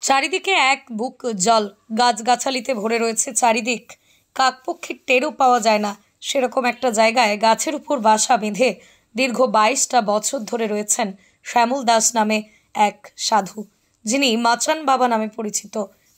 চারিদিকে এক বুক জল, গাছগাছালিতে ভরে রয়েছে চারিদিক। কাকপক্ষীর টেরও পাওয়া যায় না সেরকম একটা জায়গায় গাছের উপর বাসা বেঁধে দীর্ঘ 22টা বছর ধরে রয়েছেন শ্যামল দাস নামে এক সাধু, যিনি মাচান বাবা নামে পরিচিত।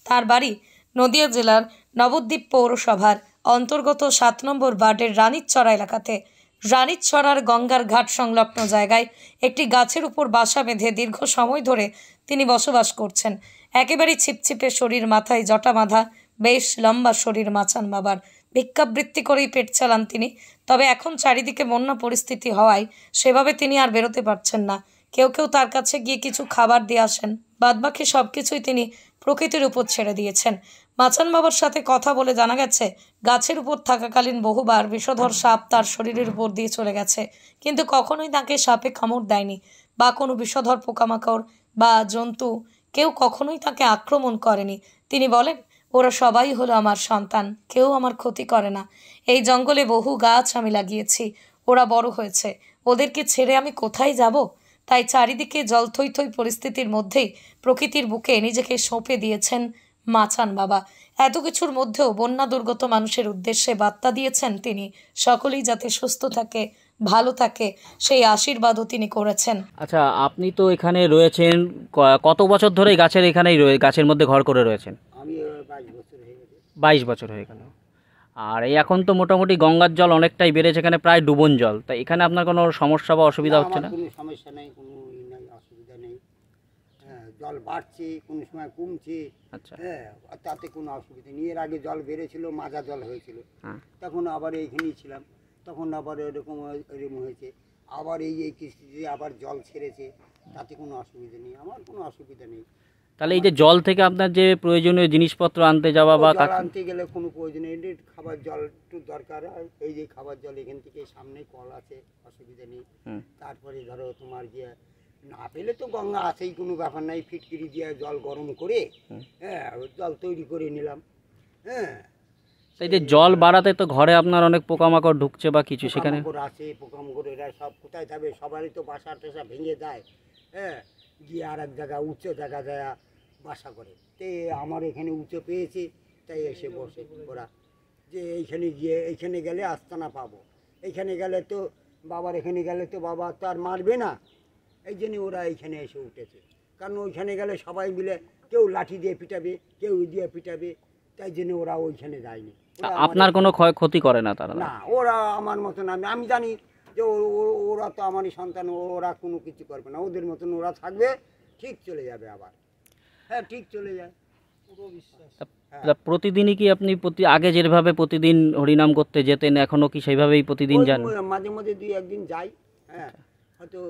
তার বাড়ি নদিয়া জেলার নবদ্বীপ পৌরসভার অন্তর্গত 7 নম্বর ওয়ার্ডের রানীরচড়া এলাকাতে। রানীরচড়ার গঙ্গার ঘাট সংলগ্ন জায়গায় একটি গাছের উপর বাসা বেঁধে দীর্ঘ সময় ধরে তিনি বসবাস করছেন। একেবারে ছিপছিপে শরীর, মাথায় জটা বাঁধা, বেশ লম্বা শরীর মাচান বাবার। ভিক্ষাবৃত্তি করেই পেট চালান তিনি। তবে এখন চারিদিকে বন্যা পরিস্থিতি হওয়ায় সেভাবে তিনি আর বেরোতে পারছেন না। কেউ কেউ তার কাছে গিয়ে কিছু খাবার দিয়ে আসেন, বাদবাকি সব কিছুই তিনি প্রকৃতির উপর ছেড়ে দিয়েছেন। মাচান বাবার সাথে কথা বলে জানা গেছে, গাছের উপর থাকাকালীন বহুবার বিষধর সাপ তার শরীরের উপর দিয়ে চলে গেছে, কিন্তু কখনোই তাকে সাপে কামড় দেয়নি বা কোনো বিষধর পোকামাকড় বা জন্তু কেউ কখনোই তাকে আক্রমণ করেনি। তিনি বলেন, ওরা সবাই হলো আমার সন্তান, কেউ আমার ক্ষতি করে না। এই জঙ্গলে বহু গাছ আমি লাগিয়েছি, ওরা বড় হয়েছে, ওদেরকে ছেড়ে আমি কোথায় যাব? তাই চারিদিকে জল থই থই পরিস্থিতির মধ্যেই প্রকৃতির বুকে নিজেকে সঁপে দিয়েছেন মাচান বাবা। এত কিছুর মধ্যেও বন্যা দুর্গত মানুষের উদ্দেশ্যে বার্তা দিয়েছেন তিনি, সকলেই যাতে সুস্থ থাকে, ভালো থাকে, সেই আশীর্বাদও তিনি করেছেন। আচ্ছা, আপনি তো এখানে রয়েছেন কত বছর ধরে এখানেই গাছের মধ্যে ঘর করে রয়েছেন? আমি 22 বছর হয়ে গেছে। 22 বছর হয়ে গেল। আর এই এখন তো মোটামুটি গঙ্গার জল অনেকটাই বেড়েছে, এখানে প্রায় ডুবন জল। তা এখানে আপনার কোনো সমস্যা বা অসুবিধা হচ্ছে না? কোনো সমস্যা নেই, কোনো নাই, অসুবিধা নেই। হ্যাঁ, জল বাড়ছে, কোনো সময় কমছে। আচ্ছা। হ্যাঁ, তাতে কোনো অসুবিধা নেই। এর আগে জল বেড়েছিল, মাজা জল হয়েছিল, হ্যাঁ। তখন আবার এইখানেই ছিলাম, তখন আবার এরকম হয়েছে। আবার এই কিস্তিতে আবার জল ছেড়েছে, তাতে কোনো অসুবিধা নেই, আমার কোনো অসুবিধা নেই। তাহলে এই যে জল থেকে আপনার যে প্রয়োজনীয় জিনিসপত্র আনতে যাওয়া বা জল আনতে গেলে কোনো প্রয়োজন নেই, খাবার জল একটু দরকার হয়। এই যে খাবার জল এখান থেকে সামনে কল আছে, অসুবিধা নেই। তারপরে ধরো তোমার গিয়ে না পেলে তো গঙ্গা আছেই, কোনো ব্যাপার নাই, ফিটকিরি দিয়ে জল গরম করে হ্যাঁ জল তৈরি করে নিলাম। হ্যাঁ, এই যে জল বাড়াতে তো ঘরে আপনার অনেক পোকামাকড় ঢুকছে বা কিছু, সেখানে আছে পোকামাকড়, এরা সব কোথায় যাবে? সবারই তো বাসা টাসা ভেঙে যায়। হ্যাঁ, গিয়ে আর এক জায়গা উঁচু জায়গা যায় বাসা করে। তে আমার এখানে উঁচু পেয়েছে, তাই এসে বসে ওরা, যে এইখানে গিয়ে এইখানে গেলে আস্তানা পাবো, এইখানে গেলে তো বাবার, এখানে গেলে তো বাবা তো আর মারবে না, এই জন্য ওরা এইখানে এসে উঠেছে। কারণ ওইখানে গেলে সবাই মিলে কেউ লাঠি দিয়ে পিটাবে, কেউ দিয়ে পিটাবে, তাই জন্য ওরা ওইখানে যায়নি। আপনার কোনো ক্ষতি করে না তারা? না, ওরা আমার মতন, আমি জানি যে ওরা তো আমারই সন্তান, ওরা কোনো কিছু করবে না, ওদের মতন ওরা থাকবে, ঠিক চলে যাবে আবার। হ্যাঁ, ঠিক চলে যায়, পুরো বিশ্বাস। প্রতিদিনই কি আপনি আগে যেভাবে প্রতিদিন হরিনাম করতে যেতেন, এখনো কি সেইভাবেই প্রতিদিন যান? মাঝে মাঝে 2-1 দিন যাই। হ্যাঁ, হয়তো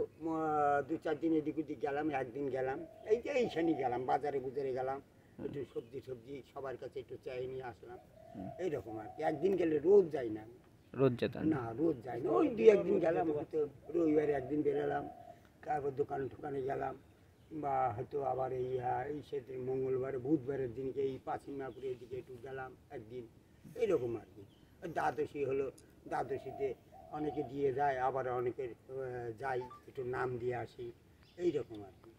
2-4 দিন এদিক ওদিক গেলাম, একদিন গেলাম, এই যে এইখানে গেলাম, বাজারে বুজারে গেলাম, একটু সবজি সবার কাছে একটু চাই নিয়ে আসলাম, এইরকম আর কি। একদিন গেলে রোজ যাই না, রোজ যেতেন না, রোজ যাই না, ওই 2-1 দিন গেলাম, হয়তো রবিবারে একদিন বেরোলাম, তারপর দোকানে গেলাম, বা হয়তো আবার এই সেদিন মঙ্গলবারে বুধবারের দিনকে এই পাঁচিমাপুরের দিকে একটু গেলাম একদিন, এইরকম আর কি। দ্বাদশী হলো, দ্বাদশীতে অনেকে দিয়ে যায়, আবার অনেকে যাই একটু নাম দিয়ে আসি, এইরকম আর কি।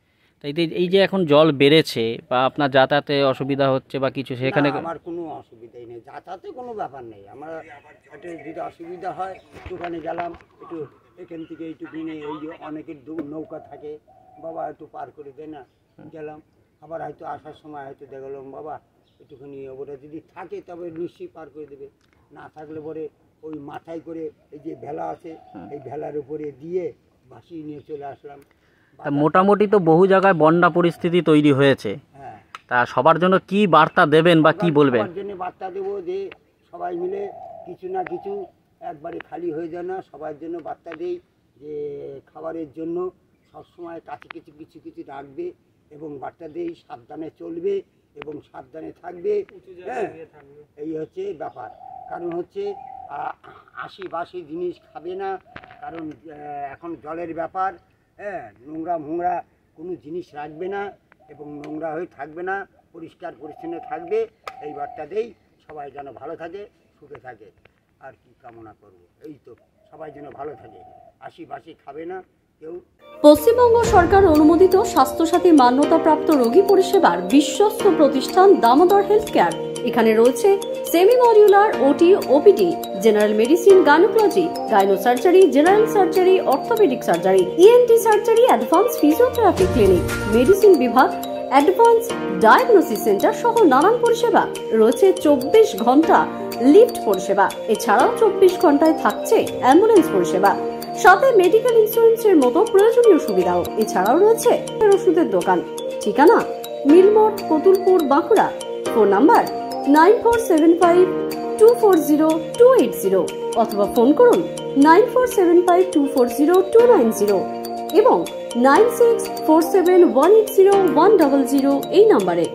তাই এই যে এখন জল বেড়েছে বা আপনার যাতায়াতে অসুবিধা হচ্ছে বা কিছু, সেখানে? আমার কোনো অসুবিধাই নেই, যাতায়াতে কোনো ব্যাপার নেই। আমার একটু যদি অসুবিধা হয়, দোকানে গেলাম, একটু এখান থেকে একটু কিনে, এই যে অনেকের নৌকা থাকে, বাবা একটু পার করে দেয় না, গেলাম। আবার হয়তো আসার সময় হয়তো দেখলাম, বাবা একটুখানি, ওরা যদি থাকে তবে নিশ্চয়ই পার করে দেবে, না থাকলে পরে ওই মাথায় করে এই যে ভেলা আছে, এই ভেলার উপরে দিয়ে ভাসিয়ে নিয়ে চলে আসলাম। মোটামুটি তো বহু জায়গায় বন্যা পরিস্থিতি তৈরি হয়েছে। হ্যাঁ, তা সবার জন্য কি বার্তা দেবেন বা কি বলবেন? সবার জন্য বার্তা দেবো যে সবাই মিলে কিছু না কিছু, একবারে খালি হয়ে যায় না, সবার জন্য বার্তা দেই যে খাবারের জন্য সবসময় কাছে কিছু কিছু কিছু রাখবে, এবং বার্তা দেই সাবধানে চলবে এবং সাবধানে থাকবে। হ্যাঁ, এই হচ্ছে ব্যাপার। কারণ হচ্ছে আশি জিনিস খাবে না, কারণ এখন জলের ব্যাপার। হ্যাঁ, নোংরা কোনো জিনিস রাখবে না এবং নোংরা হয়ে থাকবে না, পরিষ্কার পরিচ্ছন্ন থাকবে, এই বার্তা দেই। সবাই যেন ভালো থাকে, সুখে থাকে, আর কি কামনা করব। এই তো, সবাই যেন ভালো থাকে, আশি খাবে না, কেউ। পশ্চিমবঙ্গ সরকার অনুমোদিত স্বাস্থ্যসাথী মান্যতাপ্রাপ্ত রোগী পরিষেবার বিশ্বস্ত প্রতিষ্ঠান দামোদর হেলথ কেয়ার। এখানে রয়েছে semi modular OT, OPD, general medicine, gynaecology, gynae surgery, general surgery, orthopaedic surgery, ENT surgery, advance physiotherapy clinic, medicine বিভাগ, অ্যাডভান্স ডায়াগনোসিস সেন্টার সহ নানান পরিষেবা রয়েছে। 24 ঘন্টা লিফট পরিষেবা, এছাড়াও 24 ঘন্টায় থাকছে অ্যাম্বুলেন্স পরিষেবা, সাথে মেডিকেল ইন্স্যুরেন্সের মতো প্রয়োজনীয় সুবিধাও। এছাড়াও রয়েছে ওষুধের দোকান। ঠিকানা মিলমোড়, কতুলপুর, বাঁকুড়া। ফোন নাম্বার 9475240280 অথবা ফোন করুন 9475240290 এবং 9647180100 এই নম্বরে।